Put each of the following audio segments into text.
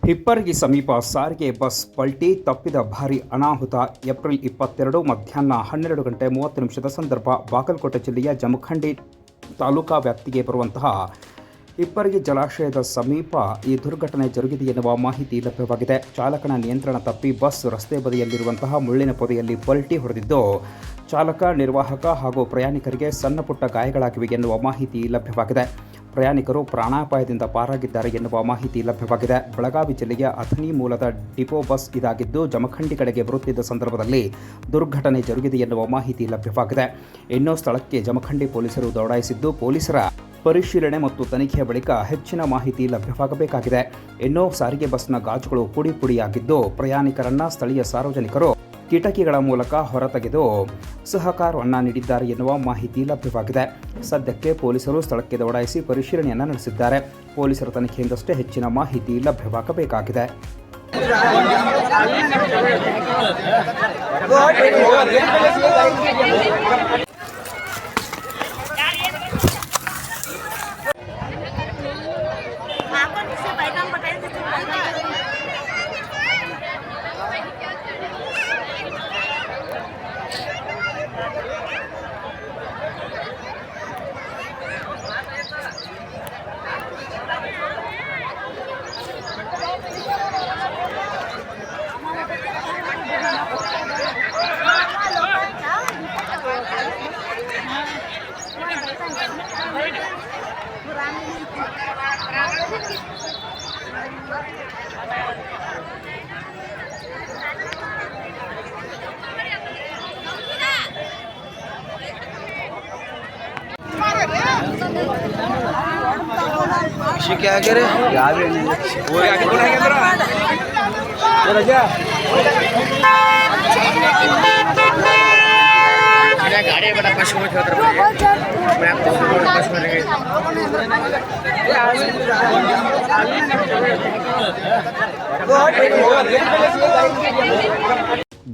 ಹಿಪ್ಪರಗಿ ಸಮೀಪ ಸಾರಿಗೆ ಬಸ್ ಪಲ್ಟಿ ತಪ್ಪಿದ ಭಾರೀ ಅನಾಹುತ. ಏಪ್ರಿಲ್ 22 ಮಧ್ಯಾಹ್ನ 12:30 ಸಂದರ್ಭ ಬಾಗಲಕೋಟೆ ಜಿಲ್ಲೆಯ ಜಮಖಂಡಿ ತಾಲೂಕಾ ವ್ಯಾಪ್ತಿಗೆ ಬರುವಂತಹ ಹಿಪ್ಪರಗಿ ಜಲಾಶಯದ ಸಮೀಪ ಈ ದುರ್ಘಟನೆ ಜರುಗಿದೆ ಎನ್ನುವ ಮಾಹಿತಿ ಲಭ್ಯವಾಗಿದೆ. ಚಾಲಕನ ನಿಯಂತ್ರಣ ತಪ್ಪಿ ಬಸ್ ರಸ್ತೆ ಬದಿಯಲ್ಲಿರುವಂತಹ ಮುಳ್ಳಿನ ಪೊದೆಯಲ್ಲಿ ಪಲ್ಟಿ ಹೊಡೆದಿದ್ದು ಚಾಲಕ, ನಿರ್ವಾಹಕ ಹಾಗೂ ಪ್ರಯಾಣಿಕರಿಗೆ ಸಣ್ಣ ಪುಟ್ಟ ಗಾಯಗಳಾಗಿವೆ ಎನ್ನುವ ಮಾಹಿತಿ ಲಭ್ಯವಾಗಿದೆ. ಪ್ರಯಾಣಿಕರು ಪ್ರಾಣಾಪಾಯದಿಂದ ಪಾರಾಗಿದ್ದಾರೆ ಎನ್ನುವ ಮಾಹಿತಿ ಲಭ್ಯವಾಗಿದೆ. ಬೆಳಗಾವಿ ಜಿಲ್ಲೆಯ ಅಥಣಿ ಮೂಲದ ಡಿಪೋ ಬಸ್ ಇದಾಗಿದ್ದು ಜಮಖಂಡಿ ಕಡೆಗೆ ಬರುತ್ತಿದ್ದ ಸಂದರ್ಭದಲ್ಲಿ ದುರ್ಘಟನೆ ಜರುಗಿದೆ ಎನ್ನುವ ಮಾಹಿತಿ ಲಭ್ಯವಾಗಿದೆ. ಇನ್ನು ಸ್ಥಳಕ್ಕೆ ಜಮಖಂಡಿ ಪೊಲೀಸರು ದೌಡಾಯಿಸಿದ್ದು ಪೊಲೀಸರ ಪರಿಶೀಲನೆ ಮತ್ತು ತನಿಖೆಯ ಬಳಿಕ ಹೆಚ್ಚಿನ ಮಾಹಿತಿ ಲಭ್ಯವಾಗಬೇಕಾಗಿದೆ. ಇನ್ನು ಸಾರಿಗೆ ಬಸ್ನ ಗಾಜುಗಳು ಪುಡಿ ಪುಡಿಯಾಗಿದ್ದು ಪ್ರಯಾಣಿಕರನ್ನ ಸ್ಥಳೀಯ ಸಾರ್ವಜನಿಕರು ಕಿಟಕಿಗಳ ಮೂಲಕ ಹೊರತೆಗೆದು ಸಹಕಾರವನ್ನು ನೀಡಿದ್ದಾರೆ ಎನ್ನುವ ಮಾಹಿತಿ ಲಭ್ಯವಾಗಿದೆ. ಸದ್ಯಕ್ಕೆ ಪೊಲೀಸರು ಸ್ಥಳಕ್ಕೆ ದೌಡಾಯಿಸಿ ಪರಿಶೀಲನೆಯನ್ನು ನಡೆಸಿದ್ದಾರೆ. ಪೊಲೀಸರ ತನಿಖೆಯಿಂದಷ್ಟೇ ಹೆಚ್ಚಿನ ಮಾಹಿತಿ ಲಭ್ಯವಾಗಬೇಕಾಗಿದೆ. क्या करे याद है वो आगे बोला है अंदर ये राजा मैं गाड़ी बड़ा पशु में छोड़ मैं आपको पशु में लगे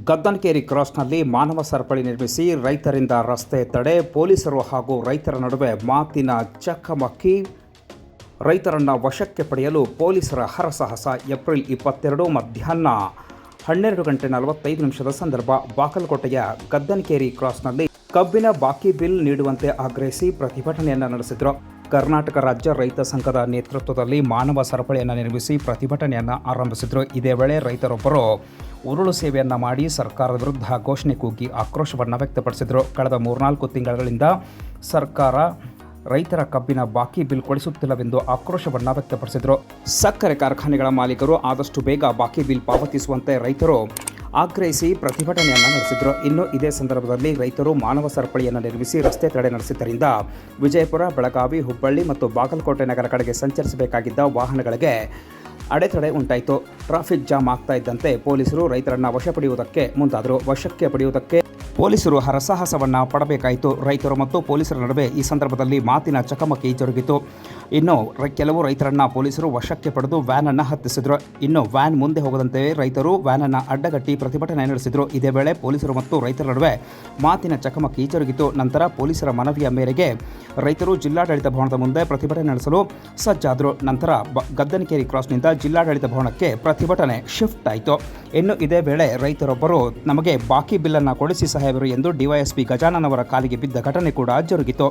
ಗದ್ದನಕೇರಿ ಕ್ರಾಸ್ನಲ್ಲಿ ಮಾನವ ಸರಪಳಿ ನಿರ್ಮಿಸಿ ರೈತರಿಂದ ರಸ್ತೆ ತಡೆ, ಪೊಲೀಸರು ಹಾಗೂ ರೈತರ ನಡುವೆ ಮಾತಿನ ಚಕಮಕಿ, ರೈತರನ್ನು ವಶಕ್ಕೆ ಪಡೆಯಲು ಪೊಲೀಸರ ಹರಸಾಹಸ. ಏಪ್ರಿಲ್ 22 ಮಧ್ಯಾಹ್ನ 12:45 ಸಂದರ್ಭ ಬಾಗಲಕೋಟೆಯ ಗದ್ದನಕೇರಿ ಕ್ರಾಸ್ನಲ್ಲಿ ಕಬ್ಬಿನ ಬಾಕಿ ಬಿಲ್ ನೀಡುವಂತೆ ಆಗ್ರಹಿಸಿ ಪ್ರತಿಭಟನೆಯನ್ನು ನಡೆಸಿದರು. ಕರ್ನಾಟಕ ರಾಜ್ಯ ರೈತ ಸಂಘದ ನೇತೃತ್ವದಲ್ಲಿ ಮಾನವ ಸರಪಳಿಯನ್ನು ನಿರ್ಮಿಸಿ ಪ್ರತಿಭಟನೆಯನ್ನು ಆರಂಭಿಸಿದರು. ಇದೇ ವೇಳೆ ರೈತರೊಬ್ಬರು ಉರುಳು ಸೇವೆಯನ್ನು ಮಾಡಿ ಸರ್ಕಾರದ ವಿರುದ್ಧ ಘೋಷಣೆ ಕೂಗಿ ಆಕ್ರೋಶವನ್ನು ವ್ಯಕ್ತಪಡಿಸಿದರು. ಕಳೆದ 3-4 ತಿಂಗಳಿಂದ ಸರ್ಕಾರ ರೈತರ ಕಬ್ಬಿನ ಬಾಕಿ ಬಿಲ್ ಕೊಡಿಸುತ್ತಿಲ್ಲವೆಂದು ಆಕ್ರೋಶವನ್ನು ವ್ಯಕ್ತಪಡಿಸಿದರು. ಸಕ್ಕರೆ ಕಾರ್ಖಾನೆಗಳ ಮಾಲೀಕರು ಆದಷ್ಟು ಬೇಗ ಬಾಕಿ ಬಿಲ್ ಪಾವತಿಸುವಂತೆ ರೈತರು ಆಗ್ರಹಿಸಿ ಪ್ರತಿಭಟನೆಯನ್ನು ನಡೆಸಿದರು. ಇನ್ನು ಇದೇ ಸಂದರ್ಭದಲ್ಲಿ ರೈತರು ಮಾನವ ಸರಪಳಿಯನ್ನು ನಿರ್ಮಿಸಿ ರಸ್ತೆ ತಡೆ ನಡೆಸಿದ್ದರಿಂದ ವಿಜಯಪುರ, ಬೆಳಗಾವಿ, ಹುಬ್ಬಳ್ಳಿ ಮತ್ತು ಬಾಗಲಕೋಟೆ ನಗರ ಕಡೆಗೆ ಸಂಚರಿಸಬೇಕಾಗಿದ್ದ ವಾಹನಗಳಿಗೆ ಅಡೆತಡೆ ಉಂಟಾಯಿತು. ಟ್ರಾಫಿಕ್ ಜಾಮ್ ಆಗ್ತಾ ಇದ್ದಂತೆ ಪೊಲೀಸರು ರೈತರನ್ನು ವಶಪಡೆಯುವುದಕ್ಕೆ ಮುಂದಾದರು. ವಶಕ್ಕೆ ಪಡೆಯುವುದಕ್ಕೆ ಪೊಲೀಸರು ಹರಸಾಹಸವನ್ನು ಪಡಬೇಕಾಯಿತು. ರೈತರು ಮತ್ತು ಪೊಲೀಸರ ನಡುವೆ ಈ ಸಂದರ್ಭದಲ್ಲಿ ಮಾತಿನ ಚಕಮಕಿ ಜರುಗಿತು. ಇನ್ನು ಕೆಲವು ರೈತರನ್ನು ಪೊಲೀಸರು ವಶಕ್ಕೆ ಪಡೆದು ವ್ಯಾನನ್ನು ಹತ್ತಿಸಿದರು. ಇನ್ನು ವ್ಯಾನ್ ಮುಂದೆ ಹೋಗದಂತೆ ರೈತರು ವ್ಯಾನನ್ನು ಅಡ್ಡಗಟ್ಟಿ ಪ್ರತಿಭಟನೆ ನಡೆಸಿದರು. ಇದೇ ವೇಳೆ ಪೊಲೀಸರು ಮತ್ತು ರೈತರ ನಡುವೆ ಮಾತಿನ ಚಕಮಕಿ ಜರುಗಿತು. ನಂತರ ಪೊಲೀಸರ ಮನವಿಯ ಮೇರೆಗೆ ರೈತರು ಜಿಲ್ಲಾಡಳಿತ ಭವನದ ಮುಂದೆ ಪ್ರತಿಭಟನೆ ನಡೆಸಲು ಸಜ್ಜಾದರು. ನಂತರ ಗದ್ದನಕೇರಿ ಕ್ರಾಸ್ನಿಂದ ಜಿಲ್ಲಾಡಳಿತ ಭವನಕ್ಕೆ ಪ್ರತಿಭಟನೆ ಶಿಫ್ಟ್ ಆಯಿತು. ಇನ್ನು ಇದೇ ವೇಳೆ ರೈತರೊಬ್ಬರು ನಮಗೆ ಬಾಕಿ ಬಿಲ್ಲನ್ನು ಕೊಡಿಸಿ ಸಾಹೇಬರು ಎಂದು ಡಿವೈಎಸ್ಪಿ ಗಜಾನನ್ ಅವರ ಕಾಲಿಗೆ ಬಿದ್ದ ಘಟನೆ ಕೂಡ ಜರುಗಿತು.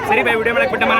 ಸರಿ ಬೈ ವಿಡಿಯೋ ಮಾಡಕ್ಕೆ ಬಿಟ್ಟ ಮನ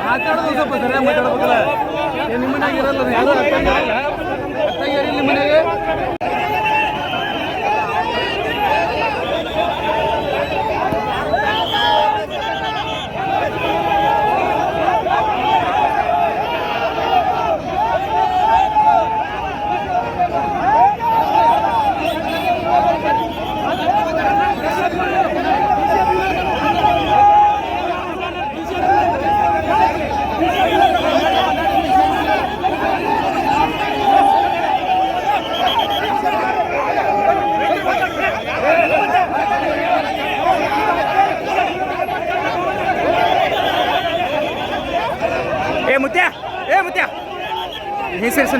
ಮಾತಾಡೋದು ಸ್ವಲ್ಪ ಸರಿಯಾಗಿ ಮಾತಾಡ್ಬೇಕಲ್ಲ. ನಿಮ್ಮ ಮನೆಯಾಗ ಇರಲ್ಲ ಯಾರು ಅತ್ತಾಗಿರಲ್ಲ ನಿಮ್ಮ ಮನೆಗೆ. ಏ ಮುತ್ಯ ಹೆಸರು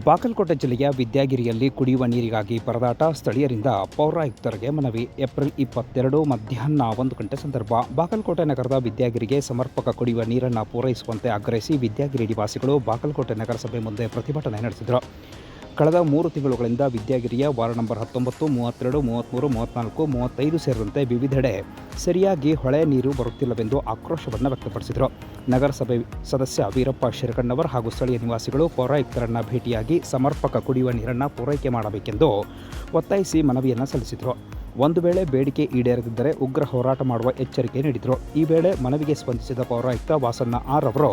ಬಾಗಲಕೋಟೆ ಜಿಲ್ಲೆಯ ವಿದ್ಯಾಗಿರಿಯಲ್ಲಿ ಕುಡಿಯುವ ನೀರಿಗಾಗಿ ಪರದಾಟ, ಸ್ಥಳೀಯರಿಂದ ಪೌರಾಯುಕ್ತರಿಗೆ ಮನವಿ. ಏಪ್ರಿಲ್ 22 ಮಧ್ಯಾಹ್ನ 1 ಗಂಟೆ ಸಂದರ್ಭ. ಬಾಗಲಕೋಟೆ ನಗರದ ವಿದ್ಯಾಗಿರಿಗೆ ಸಮರ್ಪಕ ಕುಡಿಯುವ ನೀರನ್ನು ಪೂರೈಸುವಂತೆ ಆಗ್ರಹಿಸಿ ವಿದ್ಯಾಗಿರಿ ನಿವಾಸಿಗಳು ಬಾಗಲಕೋಟೆ ನಗರಸಭೆ ಮುಂದೆ ಪ್ರತಿಭಟನೆ ನಡೆಸಿದರು. ಕಳೆದ 3 ತಿಂಗಳುಗಳಿಂದ ವಿದ್ಯಾಗಿರಿಯ ವಾರ್ಡ್ ನಂಬರ್ 19, 32, 33, 34, 35 ಸೇರಿದಂತೆ ವಿವಿಧೆಡೆ ಸರಿಯಾಗಿ ಹೊಳೆ ನೀರು ಬರುತ್ತಿಲ್ಲವೆಂದು ಆಕ್ರೋಶವನ್ನು ವ್ಯಕ್ತಪಡಿಸಿದರು. ನಗರಸಭೆ ಸದಸ್ಯ ವೀರಪ್ಪ ಶಿರಕಣ್ಣವರ್ ಹಾಗೂ ಸ್ಥಳೀಯ ನಿವಾಸಿಗಳು ಪೌರಾಯುಕ್ತರನ್ನು ಭೇಟಿಯಾಗಿ ಸಮರ್ಪಕ ಕುಡಿಯುವ ನೀರನ್ನು ಪೂರೈಕೆ ಮಾಡಬೇಕೆಂದು ಒತ್ತಾಯಿಸಿ ಮನವಿಯನ್ನು ಸಲ್ಲಿಸಿದರು. ಒಂದು ವೇಳೆ ಬೇಡಿಕೆ ಈಡೇರದಿದ್ದರೆ ಉಗ್ರ ಹೋರಾಟ ಮಾಡುವ ಎಚ್ಚರಿಕೆ ನೀಡಿದರು. ಈ ವೇಳೆ ಮನವಿಗೆ ಸ್ಪಂದಿಸಿದ ಪೌರಾಯುಕ್ತ ವಾಸಣ್ಣ ಆರ್ ಅವರು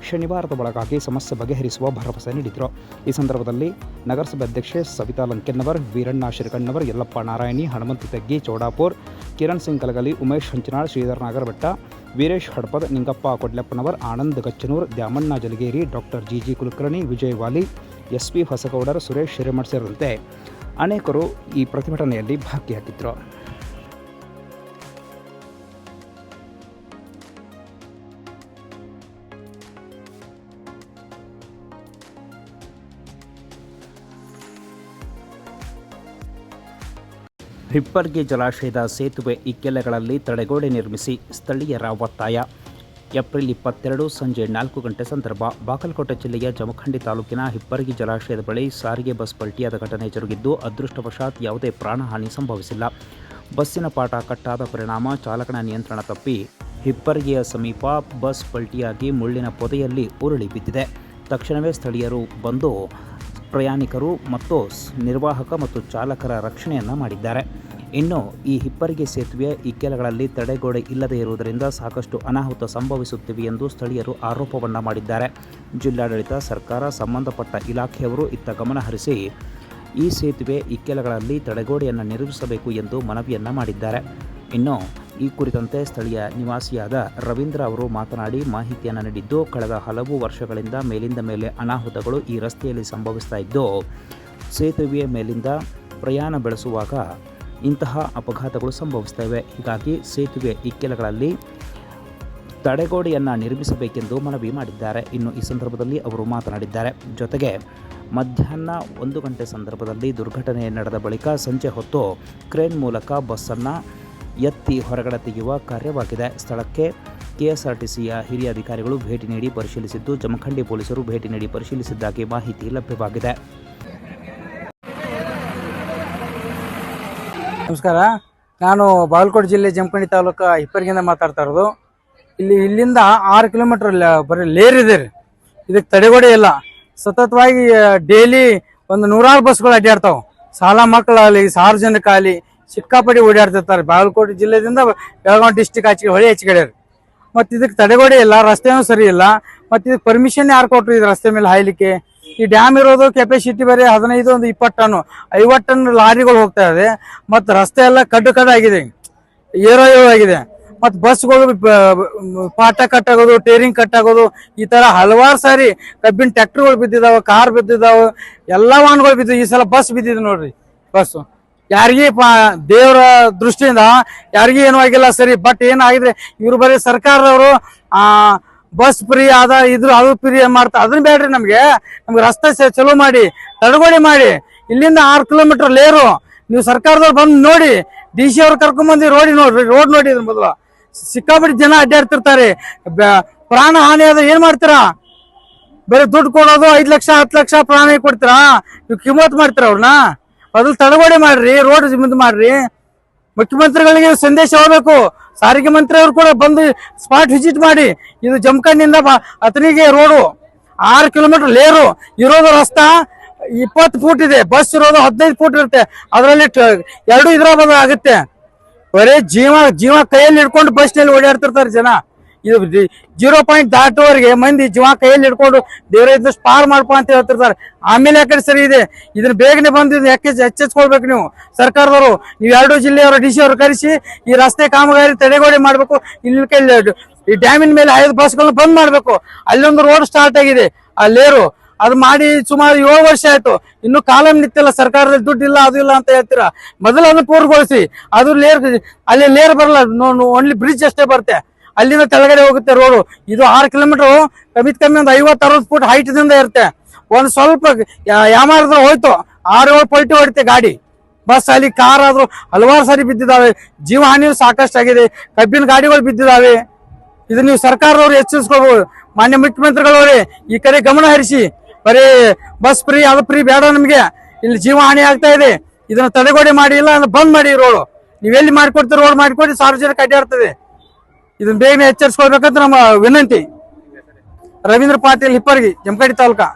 ಶನಿವಾರದ ಒಳಗಾಗಿ ಸಮಸ್ಯೆ ಬಗೆಹರಿಸುವ ಭರವಸೆ ನೀಡಿದರು. ಈ ಸಂದರ್ಭದಲ್ಲಿ ನಗರಸಭೆ ಅಧ್ಯಕ್ಷೆ ಸವಿತಾ ಲಂಕೆನ್ನವರ್, ವೀರಣ್ಣ ಶಿರಕಣ್ಣವರ್, ಯಲ್ಲಪ್ಪ ನಾರಾಯಣಿ, ಹನುಮಂತ ತೆಗ್ಗಿ, ಚೌಡಾಪುರ್, ಕಿರಣ್ ಸಿಂಗ್ ಕಲಗಲಿ, ಉಮೇಶ್ ಹಂಚನಾಳ್, ಶ್ರೀಧರ್ ನಾಗರಬೆಟ್ಟ, ವೀರೇಶ್ ಹಡ್ಪದ್, ನಿಂಗಪ್ಪ ಕೊಡ್ಲೆಪ್ಪನವರ್, ಆನಂದ್ ಗಚ್ಚನೂರ್, ದ್ಯಾಮಣ್ಣ ಜಲಗೇರಿ, ಡಾಕ್ಟರ್ ಜಿ ಕುಲಕರ್ಣಿ, ವಿಜಯ್ ವಾಲಿ, SP ಹೊಸಗೌಡರ್, ಸುರೇಶ್ ಹಿರೇಮಠ್ ಸೇರಿದಂತೆ ಅನೇಕರು ಈ ಪ್ರತಿಭಟನೆಯಲ್ಲಿ ಭಾಗಿಯಾಗಿದ್ದರು. ಹಿಪ್ಪರ್ಗಿ ಜಲಾಶಯದ ಸೇತುವೆ ಇಕ್ಕೆಲೆಗಳಲ್ಲಿ ತಡೆಗೋಡೆ ನಿರ್ಮಿಸಿ ಸ್ಥಳೀಯರ ಒತ್ತಾಯ. ಏಪ್ರಿಲ್ 22 ಸಂಜೆ 4 ಗಂಟೆ ಸಂದರ್ಭ. ಬಾಗಲಕೋಟೆ ಜಿಲ್ಲೆಯ ಜಮಖಂಡಿ ತಾಲೂಕಿನ ಹಿಪ್ಪರ್ಗಿ ಜಲಾಶಯದ ಬಳಿ ಸಾರಿಗೆ ಬಸ್ ಪಲ್ಟಿಯಾದ ಘಟನೆ ಜರುಗಿದ್ದು, ಅದೃಷ್ಟವಶಾತ್ ಯಾವುದೇ ಪ್ರಾಣಹಾನಿ ಸಂಭವಿಸಿಲ್ಲ. ಬಸ್ಸಿನ ಪಾಠ ಕಟ್ಟಾದ ಪರಿಣಾಮ ಚಾಲಕನ ನಿಯಂತ್ರಣ ತಪ್ಪಿ ಹಿಪ್ಪರ್ಗಿಯ ಸಮೀಪ ಬಸ್ ಪಲ್ಟಿಯಾಗಿ ಮುಳ್ಳಿನ ಪೊದೆಯಲ್ಲಿ ಉರುಳಿ ಬಿದ್ದಿದೆ. ತಕ್ಷಣವೇ ಸ್ಥಳೀಯರು ಬಂದು ಪ್ರಯಾಣಿಕರು ಮತ್ತು ನಿರ್ವಾಹಕ ಮತ್ತು ಚಾಲಕರ ರಕ್ಷಣೆಯನ್ನು ಮಾಡಿದ್ದಾರೆ. ಇನ್ನು ಈ ಹಿಪ್ಪರಿಗೆ ಸೇತುವೆಯ ಇಕ್ಕೆಲಗಳಲ್ಲಿ ತಡೆಗೋಡೆ ಇಲ್ಲದೇ ಇರುವುದರಿಂದ ಸಾಕಷ್ಟು ಅನಾಹುತ ಸಂಭವಿಸುತ್ತಿವೆ ಎಂದು ಸ್ಥಳೀಯರು ಆರೋಪವನ್ನು ಮಾಡಿದ್ದಾರೆ. ಜಿಲ್ಲಾಡಳಿತ, ಸರ್ಕಾರ, ಸಂಬಂಧಪಟ್ಟ ಇಲಾಖೆಯವರು ಇತ್ತ ಗಮನ ಹರಿಸಿ ಈ ಸೇತುವೆ ಇಕ್ಕೆಲಗಳಲ್ಲಿ ತಡೆಗೋಡೆಯನ್ನು ನಿರ್ಮಿಸಬೇಕು ಎಂದು ಮನವಿಯನ್ನು ಮಾಡಿದ್ದಾರೆ. ಇನ್ನು ಈ ಕುರಿತಂತೆ ಸ್ಥಳೀಯ ನಿವಾಸಿಯಾದ ರವೀಂದ್ರ ಅವರು ಮಾತನಾಡಿ ಮಾಹಿತಿಯನ್ನು ನೀಡಿದ್ದು, ಕಳೆದ ಹಲವು ವರ್ಷಗಳಿಂದ ಮೇಲಿಂದ ಮೇಲೆ ಅನಾಹುತಗಳು ಈ ರಸ್ತೆಯಲ್ಲಿ ಸಂಭವಿಸ್ತಾ ಇದ್ದು, ಸೇತುವೆಯ ಮೇಲಿಂದ ಪ್ರಯಾಣ ಬೆಳೆಸುವಾಗ ಇಂತಹ ಅಪಘಾತಗಳು ಸಂಭವಿಸ್ತಾ ಇವೆ. ಹೀಗಾಗಿ ಸೇತುವೆ ಇಕ್ಕೆಲಗಳಲ್ಲಿ ತಡೆಗೋಡೆಯನ್ನು ನಿರ್ಮಿಸಬೇಕೆಂದು ಮನವಿ ಮಾಡಿದ್ದಾರೆ. ಇನ್ನು ಈ ಸಂದರ್ಭದಲ್ಲಿ ಅವರು ಮಾತನಾಡಿದ್ದಾರೆ. ಜೊತೆಗೆ ಮಧ್ಯಾಹ್ನ 1 ಗಂಟೆ ಸಂದರ್ಭದಲ್ಲಿ ದುರ್ಘಟನೆ ನಡೆದ ಬಳಿಕ ಸಂಜೆ ಹೊತ್ತು ಕ್ರೇನ್ ಮೂಲಕ ಬಸ್ಸನ್ನು ಎತ್ತಿ ಹೊರಗಡೆ ತೆಗೆಯುವ ಕಾರ್ಯವಾಗಿದೆ. ಸ್ಥಳಕ್ಕೆ KSRTCಯ ಹಿರಿಯ ಅಧಿಕಾರಿಗಳು ಭೇಟಿ ನೀಡಿ ಪರಿಶೀಲಿಸಿದ್ದು, ಜಮಖಂಡಿ ಪೊಲೀಸರು ಭೇಟಿ ನೀಡಿ ಪರಿಶೀಲಿಸಿದ್ದಾಗಿ ಮಾಹಿತಿ ಲಭ್ಯವಾಗಿದೆ. ನಮಸ್ಕಾರ, ನಾನು ಬಾಗಲಕೋಟೆ ಜಿಲ್ಲೆ ಜಮಖಂಡಿ ತಾಲೂಕು ಹಿಪ್ಪರ್ಗಿಂದ ಮಾತಾಡ್ತಾ ಇರೋದು. ಇಲ್ಲಿಂದ 6 ಕಿಲೋಮೀಟರ್ ಬರೀ ಲೇರ್ ಇದೆ ರೀ. ಇದಕ್ಕೆ ತಡೆಗೋಡೆ ಇಲ್ಲ. ಸತತವಾಗಿ ಡೈಲಿ ಒಂದು 100 ಬಸ್ಗಳು ಅಡ್ಡಾಡ್ತಾವ. ಶಾಲಾ ಮಕ್ಕಳಾಗಲಿ, ಸಾರ್ವಜನಿಕ ಆಗಲಿ, ಸಿಕ್ಕಾಪಟ್ಟಿ ಓಡಾಡ್ತಿರ್ತಾರೆ. ಬಾಗಲಕೋಟೆ ಜಿಲ್ಲೆದಿಂದ ಬೆಳಗಾವಿ ಡಿಸ್ಟಿಕ್ ಆಚೆ ಹೊಳೆ ಹೆಚ್ಚಿಗೆ ಮತ್ತೆ ಇದಕ್ಕೆ ತಡೆಗೋಡೆ ಇಲ್ಲ, ರಸ್ತೆನೂ ಸರಿ ಇಲ್ಲ. ಮತ್ತೆ ಇದಕ್ಕೆ ಪರ್ಮಿಷನ್ ಯಾರು ಕೊಟ್ಟರು ಇದು ರಸ್ತೆ ಮೇಲೆ ಹಾಯ್ಲಿಕ್ಕೆ? ಈ ಡ್ಯಾಮ್ ಇರೋದು ಕೆಪಾಸಿಟಿ ಬೇರೆ 15 ಒಂದು 20 ಟನ್ 50 ಟನ್ ಲಾರಿಗಳು ಹೋಗ್ತಾ ಇದೆ. ಮತ್ತು ರಸ್ತೆ ಎಲ್ಲ ಕಡ್ಡು ಆಗಿದೆ, ಏರೋ ಆಗಿದೆ. ಮತ್ತು ಬಸ್ಗಳು ಪಾಠ ಕಟ್ಟಾಗೋದು, ಟೇರಿಂಗ್ ಕಟ್ಟಾಗೋದು, ಈ ತರ ಹಲವಾರು ಸಾರಿ ಕಬ್ಬಿನ ಟ್ರ್ಯಾಕ್ಟರ್ಗಳು ಬಿದ್ದಿದಾವೆ, ಕಾರ್ ಬಿದ್ದಿದಾವೆ, ಎಲ್ಲ ವಾಹನಗಳು ಬಿದ್ದಿವೆ. ಈ ಸಲ ಬಸ್ ಬಿದ್ದಿದೆ ನೋಡ್ರಿ. ಬಸ್ಸು ಯಾರಿಗಿ ದೇವರ ದೃಷ್ಟಿಯಿಂದ ಯಾರಿಗೂ ಏನೂ ಆಗಿಲ್ಲ ಸರಿ. ಬಟ್ ಏನಾಗಿದೆ, ಇವ್ರು ಬರೀ ಸರ್ಕಾರದವರು ಬಸ್ ಫ್ರೀ ಅದ ಇದ್ರು ಅದು ಫ್ರೀ ಮಾಡ್ತಾರೆ. ಅದನ್ನ ಬೇಡ್ರಿ, ನಮ್ಗೆ ರಸ್ತೆ ಚಲೋ ಮಾಡಿ, ತಡೆಗೋಡೆ ಮಾಡಿ. ಇಲ್ಲಿಂದ 6 ಕಿಲೋಮೀಟರ್ ಲೇರು. ನೀವು ಸರ್ಕಾರದವ್ರು ಬಂದು ನೋಡಿ, DC ಅವ್ರು ಕರ್ಕೊಂಡ್ಬಂದು ರೋಡ್ ನೋಡಿ ಮೊದಲು. ಸಿಕ್ಕಾಪಟ್ಟೆ ಜನ ಅಡ್ಡಾಡ್ತಿರ್ತಾರೆ. ಪ್ರಾಣ ಹಾನಿ ಆದ ಏನ್ ಮಾಡ್ತೀರಾ? ಬರೀ ದುಡ್ಡು ಕೊಡೋದು 5 ಲಕ್ಷ 10 ಲಕ್ಷ ಪ್ರಾಣ ಕೊಡ್ತೀರಾ? ನೀವು ಕಿಮ್ಮತ್ ಮಾಡ್ತೀರ ಅವ್ರನ್ನ? ಮೊದಲು ತಡೆಗೋಡೆ ಮಾಡ್ರಿ, ರೋಡ್ ಮುಂದೆ ಮಾಡ್ರಿ. ಮುಖ್ಯಮಂತ್ರಿಗಳಿಗೆ ಸಂದೇಶ ಹೋಗ್ಬೇಕು. ಸಾರಿಗೆ ಮಂತ್ರಿ ಅವರು ಕೂಡ ಬಂದು ಸ್ಪಾಟ್ ವಿಸಿಟ್ ಮಾಡಿ. ಇದು ಜಮಖಂಡಿಂದ ಅತನಿಗೆ ರೋಡು 6 ಕಿಲೋಮೀಟರ್ ಲೇರು ಇರೋದು. ರಸ್ತಾ 20 ಫೂಟ್ ಇದೆ, ಬಸ್ ಇರೋದು 15 ಫೂಟ್ ಇರುತ್ತೆ. ಅದರಲ್ಲಿ 2 ಇದ್ರಾಬಾದ್ ಆಗುತ್ತೆ. ಬರೀ ಜೀವ ಕೈಯಲ್ಲಿ ಹಿಡ್ಕೊಂಡು ಬಸ್ ನಲ್ಲಿ ಓಡಾಡ್ತಿರ್ತಾರೆ ಜನ. ಇದು 0 ಪಾಯಿಂಟ್ ದಾಟುವವರೆಗೆ ಮಂದಿ ಜೀವ ಕೈಯಲ್ಲಿ ಹಿಡ್ಕೊಂಡು ದೇವರ ಇದ್ದಷ್ಟು ಪಾರ್ ಮಾಡ್ಕೊ ಅಂತ ಹೇಳ್ತಿರ್ತಾರೆ. ಆಮೇಲೆ ಯಾಕಡೆ ಸರಿ ಇದೆ, ಇದನ್ನ ಬೇಗನೆ ಬಂದು ಎಚ್ಚೆಚ್ಕೊಳ್ಬೇಕು ನೀವು ಸರ್ಕಾರದವರು. ನೀವು 2 ಜಿಲ್ಲೆಯವರು DC ಅವರು ಕರೆಸಿ ಈ ರಸ್ತೆ ಕಾಮಗಾರಿ ತಡೆಗೋಡೆ ಮಾಡ್ಬೇಕು. ಇಲ್ಲಿ ಈ ಡ್ಯಾಮಿನ ಮೇಲೆ 5 ಬಸ್ಗಳನ್ನ ಬಂದ್ ಮಾಡ್ಬೇಕು. ಅಲ್ಲೊಂದು ರೋಡ್ ಸ್ಟಾರ್ಟ್ ಆಗಿದೆ, ಅಲ್ಲೇರು ಅದು ಮಾಡಿ ಸುಮಾರು 7 ವರ್ಷ ಆಯ್ತು. ಇನ್ನು ಕಾಲಂ ನಿಂತಿಲ್ಲ, ಸರ್ಕಾರದಲ್ಲಿ ದುಡ್ಡು ಇಲ್ಲ, ಅದು ಇಲ್ಲ ಅಂತ ಹೇಳ್ತೀರಾ. ಮೊದಲು ಅದನ್ನು ಪೂರ್ಣಗೊಳಿಸಿ. ಅದು ಅಲ್ಲಿ ಲೇರ್ ಬರಲ್ಲ, ಓನ್ಲಿ ಬ್ರಿಡ್ಜ್ ಅಷ್ಟೇ ಬರುತ್ತೆ. ಅಲ್ಲಿಂದ ಕೆಳಗಡೆ ಹೋಗುತ್ತೆ ರೋಡು. ಇದು 6 ಕಿಲೋಮೀಟರ್ ಕಮ್ಮಿ ಒಂದು 50-60 ಫೂಟ್ ಹೈಟ್ ದಿಂದ ಇರುತ್ತೆ. ಒಂದ್ ಸ್ವಲ್ಪ ಯಾಮಾರಿದ್ರೆ ಹೋಯ್ತು, 6-7 ಪಲ್ಟಿ ಹೊಡಿತೆ ಗಾಡಿ, ಬಸ್ ಅಲ್ಲಿ ಕಾರ್ ಆದ್ರೂ ಹಲವಾರು ಸಾರಿ ಬಿದ್ದಿದ್ದಾವೆ. ಜೀವ ಹಾನಿಯೂ ಸಾಕಷ್ಟು ಆಗಿದೆ. ಕಬ್ಬಿನ ಗಾಡಿಗಳು ಬಿದ್ದಿದ್ದಾವೆ. ಇದು ನೀವು ಸರ್ಕಾರದವ್ರು ಎಚ್ಚರಿಸ್ಕೊಳ್ಬಹುದು. ಮಾನ್ಯ ಮುಖ್ಯಮಂತ್ರಿಗಳವ್ರೆ, ಈ ಕಡೆ ಗಮನ ಹರಿಸಿ. ಬರೀ ಬಸ್ ಫ್ರೀ ಅದು ಫ್ರೀ ಬೇಡ ನಮ್ಗೆ. ಇಲ್ಲಿ ಜೀವ ಹಾನಿ ಆಗ್ತಾ ಇದೆ. ಇದನ್ನ ತಡೆಗೋಡೆ ಮಾಡಿ, ಇಲ್ಲ ಬಂದ್ ಮಾಡಿ ರೋಡ್. ನೀವೆಲ್ಲಿ ಮಾಡ್ಕೊಡ್ತೀರಿ ರೋಡ್ ಮಾಡಿಕೊಡಿ, ಸಾರ್ವಜನಿಕ ಅಡ್ಡಾಡ್ತದೆ. ಇದನ್ನ ಬೇಗನೆ ಎಚ್ಚರಿಸ್ಕೊಳ್ಬೇಕಂತ ನಮ್ಮ ವಿನಂತಿ. ರವೀಂದ್ರ ಪಾಟೀಲ್, ಹಿಪ್ಪರಗಿ, ಜಮಖಂಡಿ ತಾಲೂಕಾ.